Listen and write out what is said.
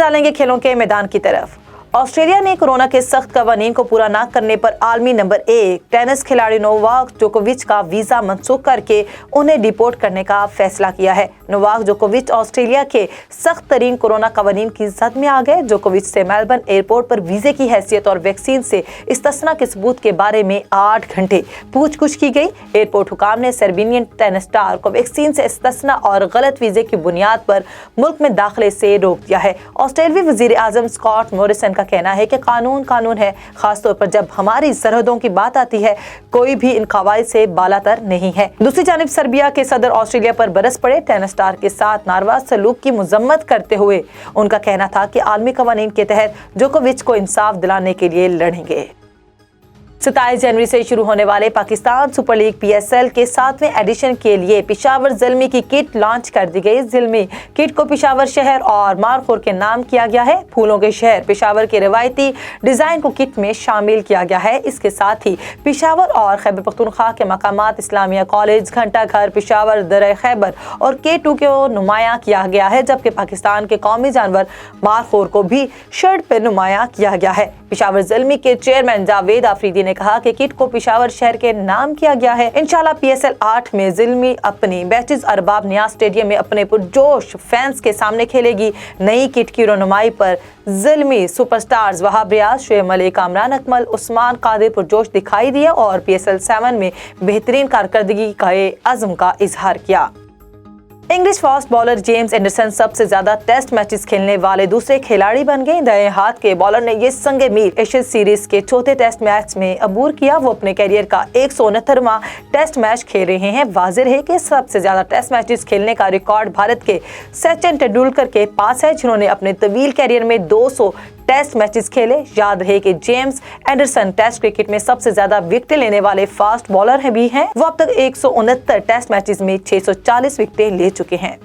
चलेंगे खेलों के मैदान की तरफ। ऑस्ट्रेलिया ने कोरोना के सख्त कवानीन को पूरा न करने पर आलमी नंबर 1 टेनिस खिलाड़ी नोवाक जोकोविच का वीजा मंसूख करके उन्हें डिपोर्ट करने का फैसला किया है। नोवाक जोकोविच ऑस्ट्रेलिया के सख्त तरीन कोरोना कवानीन की जद में आ गए। जोकोविच से मेलबर्न एयरपोर्ट पर वीजे की हैसियत और वैक्सीन से इस्तिस्ना के सबूत के बारे में 8 घंटे पूछ-गुछ की गई। एयरपोर्ट हुकाम ने सर्बियन टेनिस स्टार को वैक्सीन से इस्तिस्ना और गलत वीजे की बुनियाद पर मुल्क में दाखिले से रोक दिया है। ऑस्ट्रेलियाई वजीर आजम स्कॉट मॉरिसन का कहना है कि कानून है, खासतौर पर जब हमारी सरहदों की बात आती है, कोई भी इन कवायद से बालातर नहीं है। दूसरी जानिब सर्बिया के सदर ऑस्ट्रेलिया पर बरस पड़े। टेनिस स्टार के साथ नारवा सलूक की मजम्मत करते हुए उनका कहना था कि आलमी कवानीन के तहत जोकोविच को इंसाफ दिलाने के लिए लड़ेंगे। 27 जनवरी से शुरू होने वाले पाकिस्तान सुपर लीग PSL के 7वें एडिशन के लिए पेशावर ज़िल्मी की किट लॉन्च कर दी गई। ज़िल्मी किट को पेशावर शहर और मारखोर के नाम किया गया है। फूलों के शहर पेशावर के रवायती डिज़ाइन को किट में शामिल किया गया है। इसके साथ ही पेशावर और खैबर पख्तूनख्वा के मकामात इस्लामिया कॉलेज, घंटा घर, पेशावर, दर खैबर और K2 को नुमायाँ किया गया है, जबकि पाकिस्तान के कौमी जानवर मारखोर को भी शर्ट पर नुमायाँ किया गया है। पेशावर ज़िल्मी के चेयरमैन जावेद आफरीदी ने कहा कि किट को पेशावर शहर के नाम किया गया है। इंशाल्लाह PSL 8 में ज़िल्मी अपनी बैचिज अरबाब नियाज स्टेडियम में अपने पुरजोश फैंस के सामने खेलेगी। नई किट की रोनुमाई पर ज़िल्मी सुपरस्टार्स वहाब रियाज, शुएब मलिक, कामरान अकमल, उस्मान कादिर पुरजोश दिखाई दिया और PSL 7 में बेहतरीन कारकर्दगी का अज़्म का इजहार किया। English fast bowler James Anderson सबसे ज्यादा टेस्ट मैचेस खेलने वाले दूसरे खिलाड़ी बन गए। दाएं हाथ के बॉलर ने ये संगे मीर एशेज सीरीज के चौथे टेस्ट मैच में अबूर किया। वो अपने कैरियर का 169वां टेस्ट मैच खेल रहे हैं। वाज़ेह है कि सबसे ज्यादा टेस्ट मैचेस खेलने का रिकॉर्ड भारत के सचिन तेंदुलकर के पास है, जिन्होंने अपने तवील कैरियर में 200 टेस्ट मैचेस खेले। याद रहे कि जेम्स एंडरसन टेस्ट क्रिकेट में सबसे ज्यादा विकेटें लेने वाले फास्ट बॉलर भी हैं। वो अब तक 169 टेस्ट मैचेस में 640 विकेटें ले चुके हैं।